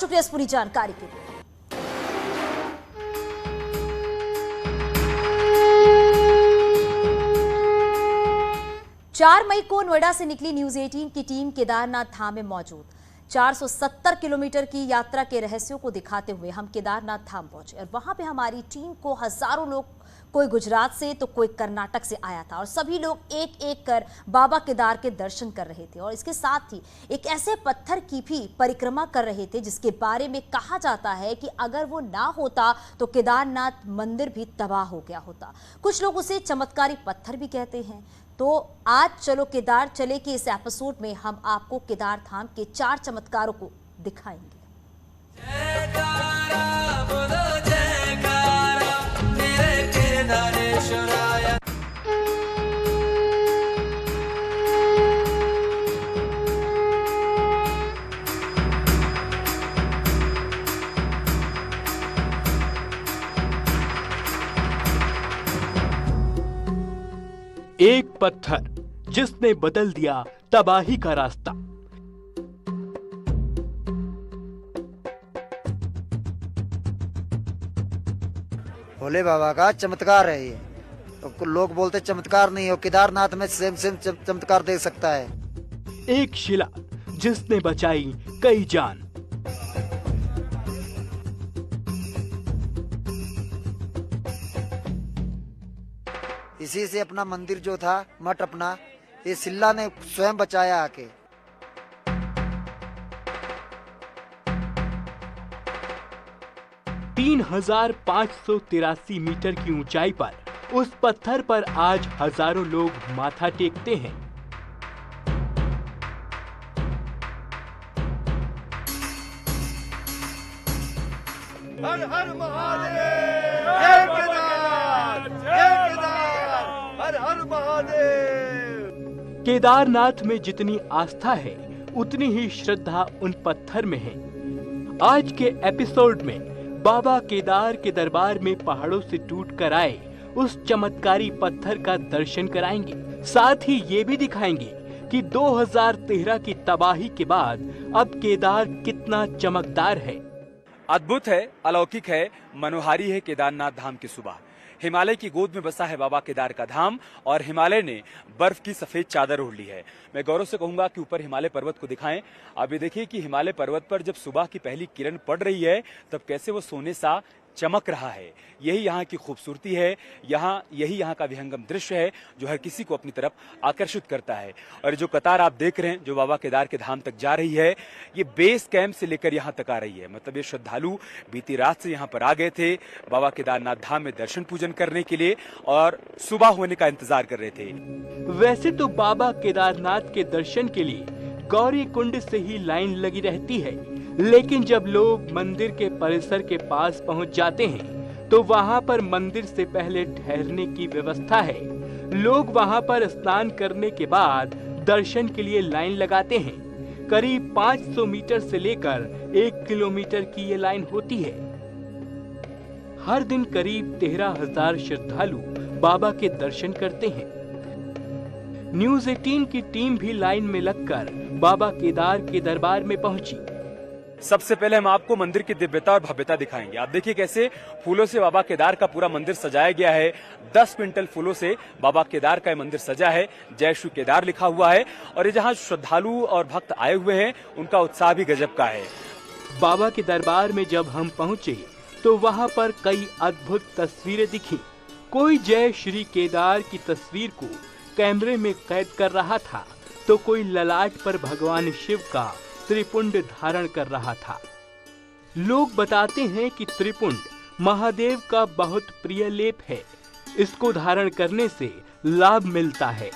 शुक्रिया इस पूरी जानकारी के लिए। 4 मई को नोएडा से निकली न्यूज 18 की टीम केदारनाथ धाम में मौजूद। 470 किलोमीटर की यात्रा के रहस्यों को दिखाते हुए हम केदारनाथ धाम पहुंचे और वहां पे हमारी टीम को हजारों लोग, कोई गुजरात से तो कोई कर्नाटक से आया था और सभी लोग एक एक कर बाबा केदार के दर्शन कर रहे थे और इसके साथ ही एक ऐसे पत्थर की भी परिक्रमा कर रहे थे जिसके बारे में कहा जाता है कि अगर वो ना होता तो केदारनाथ मंदिर भी तबाह हो गया होता। कुछ लोग उसे चमत्कारी पत्थर भी कहते हैं। तो आज चलो केदार चले के इस एपिसोड में हम आपको केदार धाम के 4 चमत्कारों को दिखाएंगे। एक पत्थर जिसने बदल दिया तबाही का रास्ता। भोले बाबा का चमत्कार है ये। तो लोग बोलते चमत्कार नहीं हो, केदारनाथ में सेम चमत्कार देख सकता है। एक शिला जिसने बचाई कई जान। इसी से अपना मंदिर जो था, मठ अपना, ये शिला ने स्वयं बचाया आके। तीन 3,583 मीटर की ऊंचाई पर उस पत्थर पर आज हजारों लोग माथा टेकते हैं। हर हर महादेव, जय केदार, जय केदार, हर हर महादेव। केदारनाथ में जितनी आस्था है उतनी ही श्रद्धा उन पत्थर में है। आज के एपिसोड में बाबा केदार के दरबार में पहाड़ों से टूट कर आए उस चमत्कारी पत्थर का दर्शन कराएंगे। साथ ही ये भी दिखाएंगे कि 2013 की तबाही के बाद अब केदार कितना चमकदार है। अद्भुत है, अलौकिक है, मनोहारी है केदारनाथ धाम की सुबह। हिमालय की गोद में बसा है बाबा केदार का धाम और हिमालय ने बर्फ की सफेद चादर ओढ़ ली है। मैं गौरव से कहूंगा कि ऊपर हिमालय पर्वत को दिखाएं। अब ये देखिए कि हिमालय पर्वत पर जब सुबह की पहली किरण पड़ रही है तब कैसे वो सोने सा चमक रहा है। यही यहाँ की खूबसूरती है, यही यहाँ का विहंगम दृश्य है जो हर किसी को अपनी तरफ आकर्षित करता है। और जो कतार आप देख रहे हैं जो बाबा केदार के धाम तक जा रही है, ये बेस कैंप से लेकर यहाँ तक आ रही है। मतलब ये श्रद्धालु बीती रात से यहाँ पर आ गए थे बाबा केदारनाथ धाम में दर्शन पूजन करने के लिए और सुबह होने का इंतजार कर रहे थे। वैसे तो बाबा केदारनाथ के दर्शन के लिए गौरी कुंड से ही लाइन लगी रहती है, लेकिन जब लोग मंदिर के परिसर के पास पहुंच जाते हैं तो वहां पर मंदिर से पहले ठहरने की व्यवस्था है। लोग वहां पर स्नान करने के बाद दर्शन के लिए लाइन लगाते हैं। करीब 500 मीटर से लेकर 1 किलोमीटर की ये लाइन होती है। हर दिन करीब 13,000 श्रद्धालु बाबा के दर्शन करते हैं। न्यूज 18 की टीम भी लाइन में लगकर बाबा केदार के दरबार में पहुंची। सबसे पहले हम आपको मंदिर की दिव्यता और भव्यता दिखाएंगे। आप देखिए कैसे फूलों से बाबा केदार का पूरा मंदिर सजाया गया है। 10 क्विंटल फूलों से बाबा केदार का मंदिर सजा है। जय श्री केदार लिखा हुआ है और ये जहाँ श्रद्धालु और भक्त आए हुए हैं उनका उत्साह भी गजब का है। बाबा के दरबार में जब हम पहुंचे तो वहां पर कई अद्भुत तस्वीरें दिखी। कोई जय श्री केदार की तस्वीर को कैमरे में कैद कर रहा था तो कोई ललाट पर भगवान शिव का त्रिपुंड धारण कर रहा था। लोग बताते हैं कि त्रिपुंड महादेव का बहुत प्रिय लेप है। इसको धारण करने से लाभ मिलता है।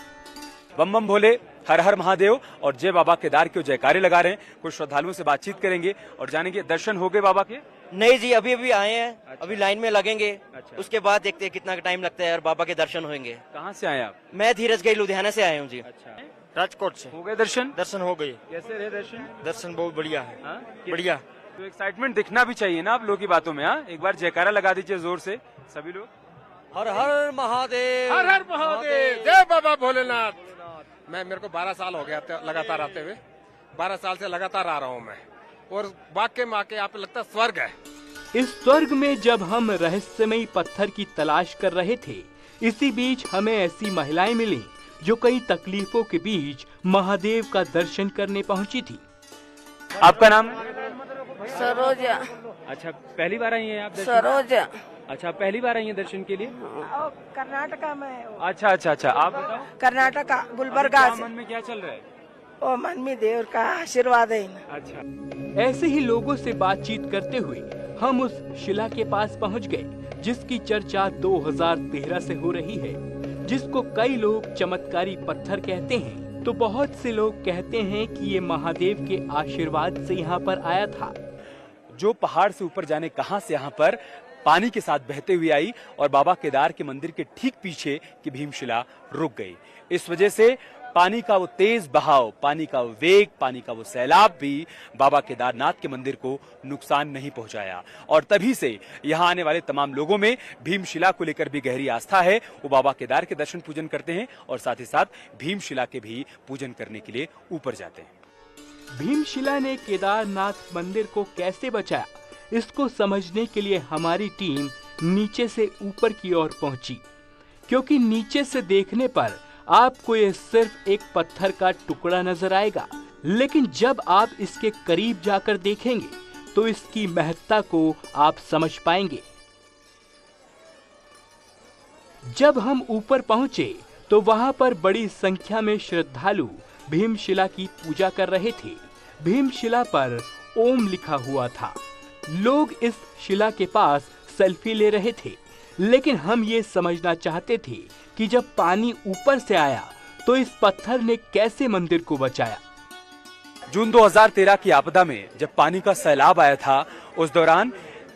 बम बम भोले, हर हर महादेव और जय बाबा केदार के जयकारे लगा रहे हैं। कुछ श्रद्धालुओं से बातचीत करेंगे और जानेंगे दर्शन हो गए बाबा के। नहीं जी, अभी अभी आए हैं। अच्छा। अभी लाइन में लगेंगे। अच्छा। उसके बाद देखते हैं कितना टाइम लगता है और बाबा के दर्शन होंगे। कहाँ से आए आप? मैं धीरज गई लुधियाना से आया हूँ जी। अच्छा, राजकोट से हो गए दर्शन? दर्शन हो गई। कैसे रहे दर्शन? दर्शन बहुत बढ़िया है। हाँ? बढ़िया। तो एक्साइटमेंट दिखना भी चाहिए ना आप लोगों की बातों में। हाँ, एक बार जयकारा लगा दीजिए जोर से सभी लोग। हर हर महादेव, हर हर महादेव, जय बाबा भोलेनाथ। मेरे को 12 साल हो गया लगातार आते हुए। 12 साल से लगातार आ रहा हूँ मैं। और वाकई में आके यहाँ पे लगता है स्वर्ग है। इस स्वर्ग में जब हम रहस्यमयी पत्थर की तलाश कर रहे थे, इसी बीच हमें ऐसी महिलाएं मिली जो कई तकलीफों के बीच महादेव का दर्शन करने पहुंची थी। आपका नाम? सरोजा। अच्छा, पहली बार आई हैं आप दर्शन? सरोजा। अच्छा, पहली बार आई हैं दर्शन के लिए? कर्नाटका में। अच्छा अच्छा अच्छा, आप बताओ। कर्नाटका गुलबर्गा से। मन में क्या चल रहा है? ओ मन में देव का आशीर्वाद है। अच्छा, ऐसे ही लोगों से बातचीत करते हुए हम उस शिला के पास पहुंच गए जिसकी चर्चा 2013 से हो रही है, जिसको कई लोग चमत्कारी पत्थर कहते हैं, तो बहुत से लोग कहते हैं कि ये महादेव के आशीर्वाद से यहाँ पर आया था। जो पहाड़ से ऊपर जाने कहां से यहाँ पर पानी के साथ बहते हुए आई और बाबा केदार के मंदिर के ठीक पीछे की भीमशिला रुक गई। इस वजह से पानी का वो तेज बहाव, पानी का वो वेग, पानी का वो सैलाब भी बाबा केदारनाथ के मंदिर को नुकसान नहीं पहुंचाया। और तभी से यहाँ आने वाले तमाम लोगों में भीमशिला को लेकर भी गहरी आस्था है। वो बाबा केदार के दर्शन पूजन करते हैं और साथ ही साथ भीमशिला के भी पूजन करने के लिए ऊपर जाते हैं। भीमशिला ने केदारनाथ मंदिर को कैसे बचाया, इसको समझने के लिए हमारी टीम नीचे से ऊपर की ओर पहुंची, क्योंकि नीचे से देखने पर आपको ये सिर्फ एक पत्थर का टुकड़ा नजर आएगा, लेकिन जब आप इसके करीब जाकर देखेंगे तो इसकी महत्ता को आप समझ पाएंगे। जब हम ऊपर पहुंचे तो वहां पर बड़ी संख्या में श्रद्धालु भीमशिला की पूजा कर रहे थे। भीमशिला पर ओम लिखा हुआ था। लोग इस शिला के पास सेल्फी ले रहे थे, लेकिन हम ये समझना चाहते थे कि जब पानी ऊपर से आया तो इस पत्थर ने कैसे मंदिर को बचाया। जून 2013 की आपदा में जब पानी का सैलाब आया था, उस दौरान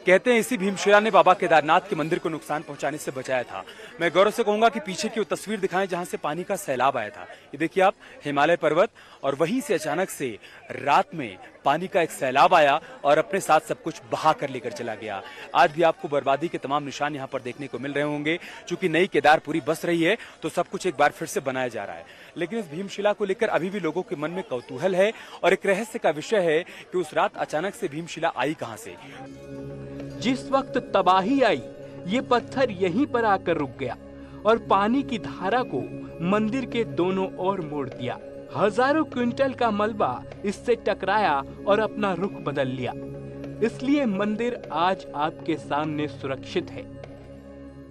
कहते हैं इसी भीमशिला ने बाबा केदारनाथ के मंदिर को नुकसान पहुंचाने से बचाया था। मैं गौरव से कहूंगा कि पीछे की वो तस्वीर दिखाएं जहां से पानी का सैलाब आया था। ये देखिए आप, हिमालय पर्वत, और वहीं से अचानक से रात में पानी का एक सैलाब आया और अपने साथ सब कुछ बहा कर लेकर चला गया। आज भी आपको बर्बादी के तमाम निशान यहाँ पर देखने को मिल रहे होंगे। चूंकि नई केदारपुरी बस रही है तो सब कुछ एक बार फिर से बनाया जा रहा है, लेकिन इस भीमशिला को लेकर अभी भी लोगों के मन में कौतूहल है और एक रहस्य का विषय है कि उस रात अचानक से भीमशिला आई कहां से। जिस वक्त तबाही आई, ये पत्थर यहीं पर आकर रुक गया और पानी की धारा को मंदिर के दोनों ओर मोड़ दिया। हजारों क्विंटल का मलबा इससे टकराया और अपना रुख बदल लिया। इसलिए मंदिर आज आपके सामने सुरक्षित है।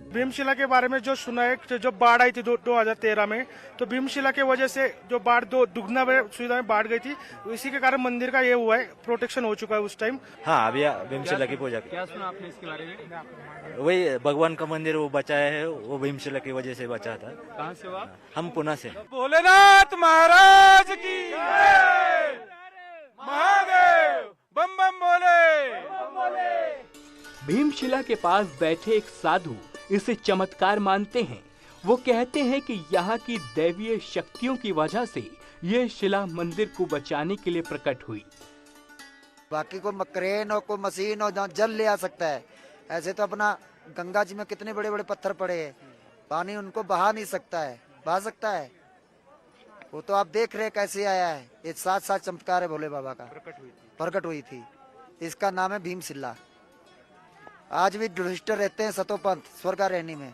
भीमशिला के बारे में जो सुना है, जो बाढ़ आई थी 2013 में, तो भीमशिला के वजह से जो बाढ़ दुगना सुविधा में बाढ़ गई थी, इसी के कारण मंदिर का ये हुआ है, प्रोटेक्शन हो चुका है उस टाइम। हाँ, अभी भीमशिला की पूजा की। क्या सुना आपने इसके बारे में? वही भगवान का मंदिर वो बचाया है, वो भीमशिला की वजह से बचा था। कहाँ से हुआ? हम पुणे से। भोलेनाथ महाराज की जय, महादेव बम बम बोले। भीमशिला के पास बैठे एक साधु इसे चमत्कार मानते हैं। वो कहते हैं कि यहाँ की दैवीय शक्तियों की वजह से ये शिला मंदिर को बचाने के लिए प्रकट हुई। बाकी को क्रेन और कोई मशीन और जहाँ जल ले आ सकता है, ऐसे तो अपना गंगा जी में कितने बड़े बड़े पत्थर पड़े हैं, पानी उनको बहा नहीं सकता है, बहा सकता है? वो तो आप देख रहे कैसे आया है। ये साथ साथ चमत्कार है भोले बाबा का, प्रकट हुई थी। इसका नाम है भीमशिला। आज भी युधिष्ठिर रहते हैं सतोपंथ स्वर्गारोहणी में।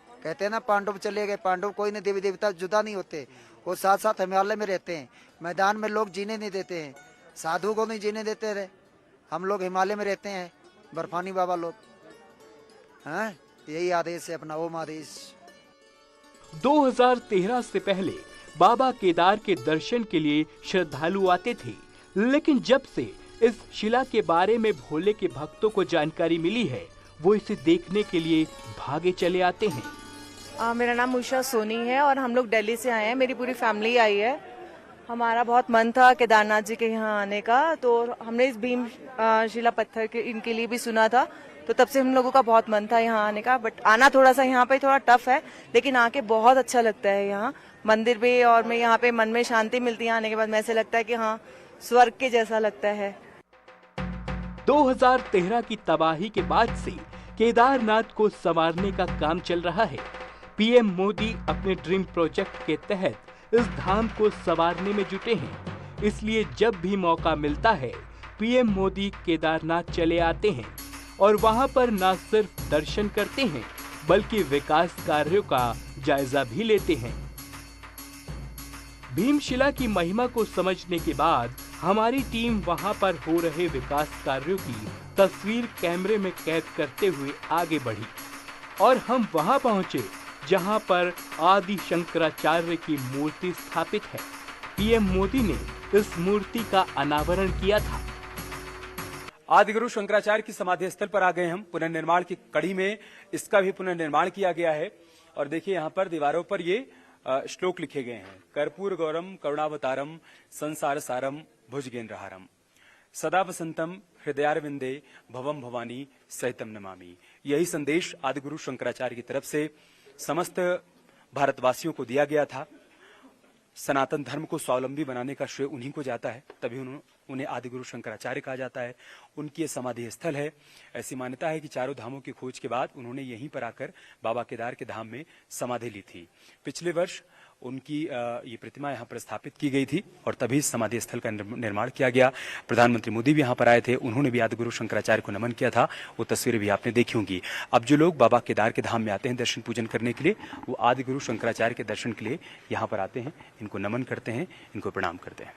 कहते हैं ना, पांडव चले गए, पांडव कोई नहीं, देवी देवता जुदा नहीं होते, वो साथ साथ हिमालय में रहते हैं। मैदान में लोग जीने नहीं देते हैं, साधु को नहीं जीने देते रहे। हम लोग हिमालय में रहते हैं, बर्फानी बाबा लोग हैं। यही आदेश है अपना, ओम आदेश। 2013 से पहले बाबा केदार के दर्शन के लिए श्रद्धालु आते थे, लेकिन जब से इस शिला के बारे में भोले के भक्तों को जानकारी मिली है, वो इसे देखने के लिए भागे चले आते हैं। मेरा नाम उषा सोनी है और हम लोग दिल्ली से आए हैं, मेरी पूरी फैमिली आई है। हमारा बहुत मन था केदारनाथ जी के यहाँ आने का, तो हमने इस भीम शिला पत्थर के इनके लिए भी सुना था, तो तब से हम लोगों का बहुत मन था यहाँ आने का। बट आना थोड़ा सा यहाँ पे थोड़ा टफ है, लेकिन आके बहुत अच्छा लगता है यहाँ मंदिर पे, और मैं यहाँ पे मन में शांति मिलती है आने के बाद। में ऐसे लगता है कि हाँ, स्वर्ग के जैसा लगता है। 2013 की तबाही के बाद से केदारनाथ को संवारने का काम चल रहा है। पीएम मोदी अपने ड्रीम प्रोजेक्ट के तहत इस धाम को संवारने में जुटे हैं। इसलिए जब भी मौका मिलता है, पीएम मोदी केदारनाथ चले आते हैं और वहां पर न सिर्फ दर्शन करते हैं बल्कि विकास कार्यों का जायजा भी लेते हैं। भीमशिला की महिमा को समझने के बाद हमारी टीम वहां पर हो रहे विकास कार्यों की तस्वीर कैमरे में कैद करते हुए आगे बढ़ी और हम वहां पहुंचे जहां पर आदि शंकराचार्य की मूर्ति स्थापित है। पीएम मोदी ने इस मूर्ति का अनावरण किया था। आदिगुरु शंकराचार्य की समाधि स्थल पर आ गए हम। पुनर्निर्माण की कड़ी में इसका भी पुनर्निर्माण किया गया है और देखिए यहाँ पर दीवारों पर ये श्लोक लिखे गए हैं। कर्पूर गौरम करुणावतारम संसार सारम भुजगेंद्रहारम सदा वसंतम हृदयारविंदे भवम भवानी सहितम नमामि। यही संदेश आदिगुरु शंकराचार्य की तरफ से समस्त भारतवासियों को दिया गया था। सनातन धर्म को स्वावलंबी बनाने का श्रेय उन्हीं को जाता है, तभी उन्हें आदिगुरु शंकराचार्य कहा जाता है। उनकी ये समाधि स्थल है। ऐसी मान्यता है कि चारों धामों की खोज के बाद उन्होंने यहीं पर आकर बाबा केदार के धाम में समाधि ली थी। पिछले वर्ष उनकी ये प्रतिमा यहाँ पर स्थापित की गई थी और तभी इस समाधि स्थल का निर्माण किया गया। प्रधानमंत्री मोदी भी यहाँ पर आए थे, उन्होंने भी आदिगुरु शंकराचार्य को नमन किया था। वो तस्वीरें भी आपने देखी होंगी। अब जो लोग बाबा केदार के धाम में आते हैं दर्शन पूजन करने के लिए, वो आदिगुरु शंकराचार्य के दर्शन के लिए यहाँ पर आते हैं, इनको नमन करते हैं, इनको प्रणाम करते हैं।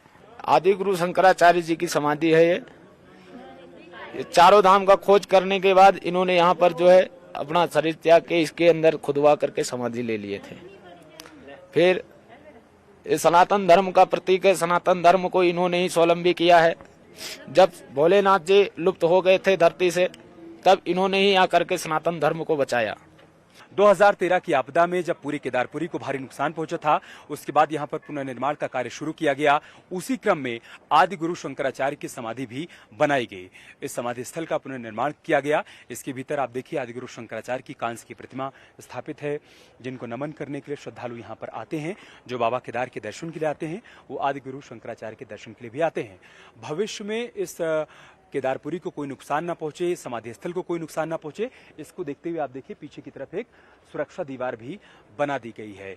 आदिगुरु शंकराचार्य जी की समाधि है। ये चारों धाम का खोज करने के बाद इन्होंने यहाँ पर जो है अपना शरीर त्याग के इसके अंदर खुदवा करके समाधि ले लिए थे। फिर ये सनातन धर्म का प्रतीक है। सनातन धर्म को इन्होंने ही स्वावलंबी किया है। जब भोलेनाथ जी लुप्त हो गए थे धरती से, तब इन्होंने ही आकर के सनातन धर्म को बचाया। 2013 की आपदा में जब पूरी केदारपुरी को भारी नुकसान पहुंचा था, उसके बाद यहां पर पुनर्निर्माण का कार्य शुरू किया गया। उसी क्रम में आदिगुरु शंकराचार्य की समाधि भी बनाई गई। इस समाधि स्थल का पुनर्निर्माण किया गया। इसके भीतर आप देखिए आदिगुरु शंकराचार्य की कांस्य की प्रतिमा स्थापित है, जिनको नमन करने के लिए श्रद्धालु यहाँ पर आते हैं। जो बाबा केदार के दर्शन के लिए आते हैं, वो आदिगुरु शंकराचार्य के दर्शन के लिए भी आते हैं। भविष्य में इस केदारपुरी को कोई नुकसान ना पहुंचे, समाधि स्थल को कोई नुकसान ना पहुंचे, इसको देखते हुए आप देखिए पीछे की तरफ एक सुरक्षा दीवार भी बना दी गई है।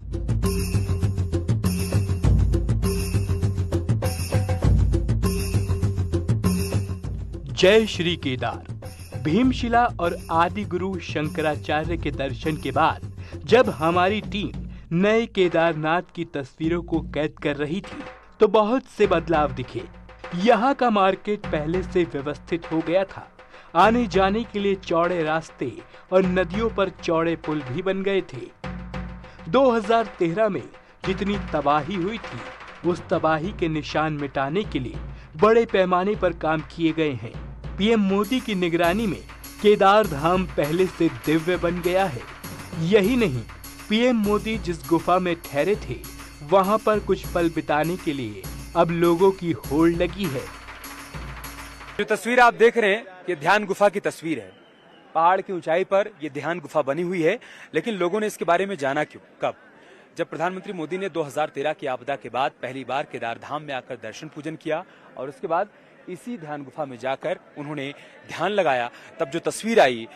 जय श्री केदार। भीमशिला और आदिगुरु शंकराचार्य के दर्शन के बाद जब हमारी टीम नए केदारनाथ की तस्वीरों को कैद कर रही थी तो बहुत से बदलाव दिखे। यहाँ का मार्केट पहले से व्यवस्थित हो गया था। आने जाने के लिए चौड़े रास्ते और नदियों पर चौड़े पुल भी बन गए थे। 2013 में जितनी तबाही हुई थी, उस तबाही के निशान मिटाने के लिए बड़े पैमाने पर काम किए गए हैं। पीएम मोदी की निगरानी में केदार धाम पहले से दिव्य बन गया है। यही नहीं, पीएम मोदी जिस गुफा में ठहरे थे, वहां पर कुछ पल बिताने के लिए अब लोगों की होड़ लगी है। जो तस्वीर आप देख रहे हैं, ये ध्यान गुफा की तस्वीर है। पहाड़ की ऊंचाई पर ये ध्यान गुफा बनी हुई है, लेकिन लोगों ने इसके बारे में जाना क्यों, कब? जब प्रधानमंत्री मोदी ने 2013 की आपदा के बाद पहली बार केदार धाम में आकर दर्शन पूजन किया और उसके बाद इसी ध्यान गुफा में जाकर उन्होंने ध्यान लगाया, तब जो तस्वीर आई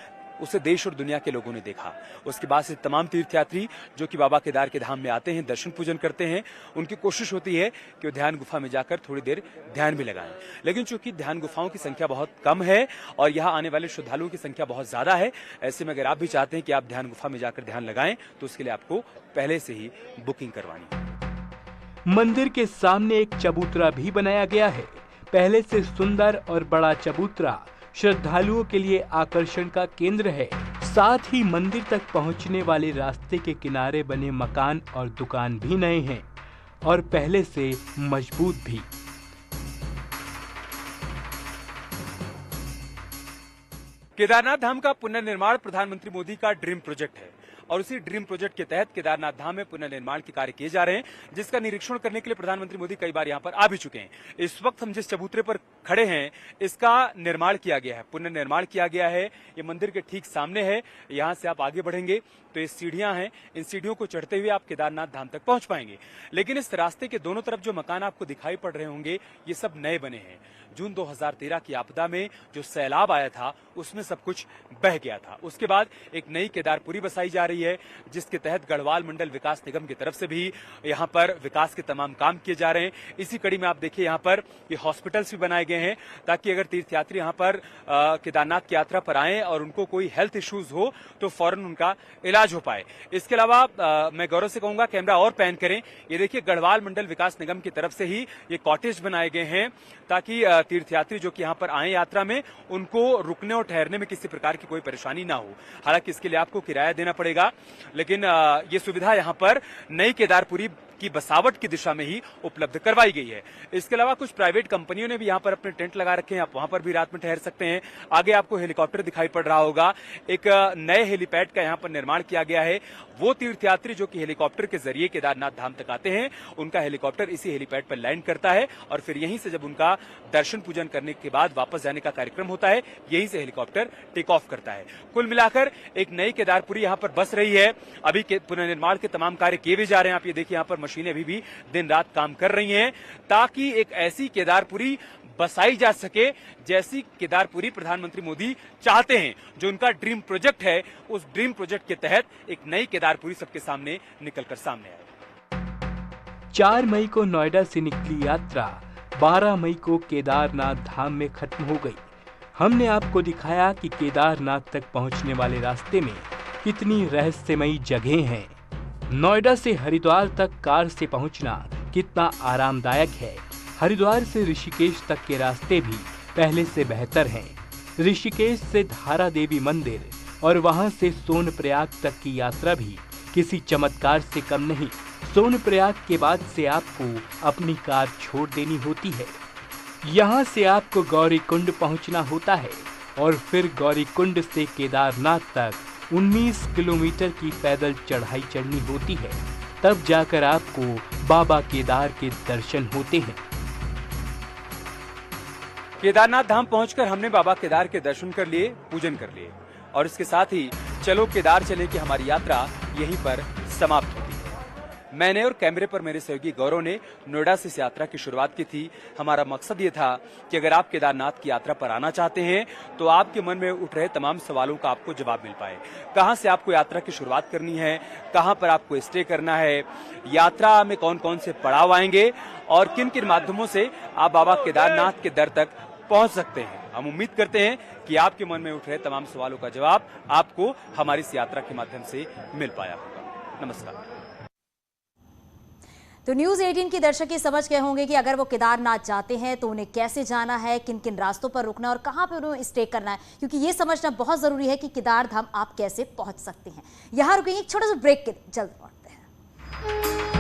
उसे देश और दुनिया के लोगों ने देखा। उसके बाद से तमाम तीर्थयात्री जो कि बाबा केदार के धाम में आते हैं, दर्शन पूजन करते हैं, उनकी कोशिश होती है कि वो ध्यान गुफा में जाकर थोड़ी देर ध्यान भी लगाएं। लेकिन चूंकि ध्यान गुफाओं की संख्या बहुत कम है और यहाँ आने वाले श्रद्धालुओं की संख्या बहुत ज्यादा है, ऐसे में अगर आप भी चाहते हैं कि आप ध्यान गुफा में जाकर ध्यान लगाएं तो उसके लिए आपको पहले से ही बुकिंग करवानी है। मंदिर के सामने एक चबूतरा भी बनाया गया है। पहले से सुंदर और बड़ा चबूतरा श्रद्धालुओं के लिए आकर्षण का केंद्र है। साथ ही मंदिर तक पहुंचने वाले रास्ते के किनारे बने मकान और दुकान भी नए हैं और पहले से मजबूत भी। केदारनाथ धाम का पुनर्निर्माण प्रधानमंत्री मोदी का ड्रीम प्रोजेक्ट है और उसी ड्रीम प्रोजेक्ट के तहत केदारनाथ धाम में पुनर्निर्माण के कार्य किए जा रहे हैं, जिसका निरीक्षण करने के लिए प्रधानमंत्री मोदी कई बार यहाँ पर आ भी चुके हैं। इस वक्त हम जिस चबूतरे पर खड़े हैं, इसका निर्माण किया गया है, पुनर्निर्माण किया गया है। ये मंदिर के ठीक सामने है। यहाँ से आप आगे बढ़ेंगे तो ये सीढ़ियां हैं, इन सीढ़ियों को चढ़ते हुए आप केदारनाथ धाम तक पहुंच पाएंगे। लेकिन इस रास्ते के दोनों तरफ जो मकान आपको दिखाई पड़ रहे होंगे, ये सब नए बने हैं। जून 2013 की आपदा में जो सैलाब आया था उसमें सब कुछ बह गया था। उसके बाद एक नई केदारपुरी बसाई जा रही है, जिसके तहत गढ़वाल मंडल विकास निगम की तरफ से भी यहाँ पर विकास के तमाम काम किए जा रहे हैं। इसी कड़ी में आप देखिए यहाँ पर ये हॉस्पिटल्स भी बनाए गए हैं, ताकि अगर तीर्थयात्री यहाँ पर केदारनाथ की यात्रा पर आए और उनको कोई हेल्थ इश्यूज हो तो फौरन उनका इलाज हो पाए। इसके अलावा मैं गौरव से कहूंगा कैमरा और पैन करें, ये देखिए गढ़वाल मंडल विकास निगम की तरफ से ही ये कॉटेज बनाए गए हैं, ताकि तीर्थयात्री जो कि यहाँ पर आए यात्रा में उनको रुकने और ठहरने में किसी प्रकार की कोई परेशानी ना हो। हालांकि इसके लिए आपको किराया देना पड़ेगा, लेकिन ये सुविधा यहाँ पर नई केदारपुरी की बसावट की दिशा में ही उपलब्ध करवाई गई है। इसके अलावा कुछ प्राइवेट कंपनियों ने भी यहाँ पर अपने टेंट लगा रखे हैं, आप वहां पर भी रात में ठहर सकते हैं। आगे आपको हेलीकॉप्टर दिखाई पड़ रहा होगा, एक नए हेलीपैड का यहाँ पर निर्माण किया गया है। वो तीर्थयात्री जो कि हेलीकॉप्टर के जरिए केदारनाथ धाम तक आते हैं, उनका हेलीकॉप्टर इसी हेलीपैड पर लैंड करता है और फिर यहीं से जब उनका दर्शन पूजन करने के बाद वापस जाने का कार्यक्रम होता है, यहीं से हेलीकॉप्टर टेक ऑफ करता है। कुल मिलाकर एक नई केदारपुरी यहाँ पर बस रही है। अभी पुनर्निर्माण के तमाम कार्य किए भी जा रहे हैं। आप ये देखिए यहाँ पर मशीनें अभी भी दिन रात काम कर रही हैं, ताकि एक ऐसी केदारपुरी बसाई जा सके जैसी केदारपुरी प्रधानमंत्री मोदी चाहते हैं। जो उनका ड्रीम प्रोजेक्ट है, उस ड्रीम प्रोजेक्ट के तहत एक नई केदारपुरी सबके सामने निकलकर सामने आए। 4 मई को नोएडा से निकली यात्रा 12 मई को केदारनाथ धाम में खत्म हो गई। हमने आपको दिखाया कि केदारनाथ तक पहुंचने वाले रास्ते में कितनी रहस्यमयी जगहें हैं। नोएडा से हरिद्वार तक कार से पहुंचना कितना आरामदायक है। हरिद्वार से ऋषिकेश तक के रास्ते भी पहले से बेहतर हैं। ऋषिकेश से धारा देवी मंदिर और वहां से सोनप्रयाग तक की यात्रा भी किसी चमत्कार से कम नहीं। सोनप्रयाग के बाद से आपको अपनी कार छोड़ देनी होती है। यहाँ से आपको गौरीकुंड पहुंचना होता है और फिर गौरीकुंड से केदारनाथ तक 19 किलोमीटर की पैदल चढ़ाई चढ़नी होती है। तब जाकर आपको बाबा केदार के दर्शन होते हैं। केदारनाथ धाम पहुंचकर हमने बाबा केदार के दर्शन कर लिए, पूजन कर लिए और इसके साथ ही चलो केदार चले की हमारी यात्रा यहीं पर समाप्त होती है। मैंने और कैमरे पर मेरे सहयोगी गौरव ने नोएडा से इस यात्रा की शुरुआत की थी। हमारा मकसद ये था कि अगर आप केदारनाथ की यात्रा पर आना चाहते हैं तो आपके मन में उठ रहे तमाम सवालों का आपको जवाब मिल पाए। कहां से आपको यात्रा की शुरुआत करनी है, कहां पर आपको स्टे करना है, यात्रा में कौन कौन से पड़ाव आएंगे और किन किन माध्यमों से आप बाबा केदारनाथ के दर तक पहुंच सकते हैं। हम उम्मीद करते हैं कि आपके मन में उठ रहे तमाम सवालों का जवाब आपको हमारी इस यात्रा के माध्यम से मिल पाया होगा। नमस्कार। तो न्यूज़ 18 के दर्शक ये समझ गए होंगे कि अगर वो केदारनाथ जाते हैं तो उन्हें कैसे जाना है, किन किन रास्तों पर रुकना है और कहां पे उन्हें स्टे करना है, क्योंकि ये समझना बहुत जरूरी है कि केदार धाम आप कैसे पहुंच सकते हैं। यहां रुकेंगे एक छोटा सा ब्रेक के, जल्द लौटते हैं।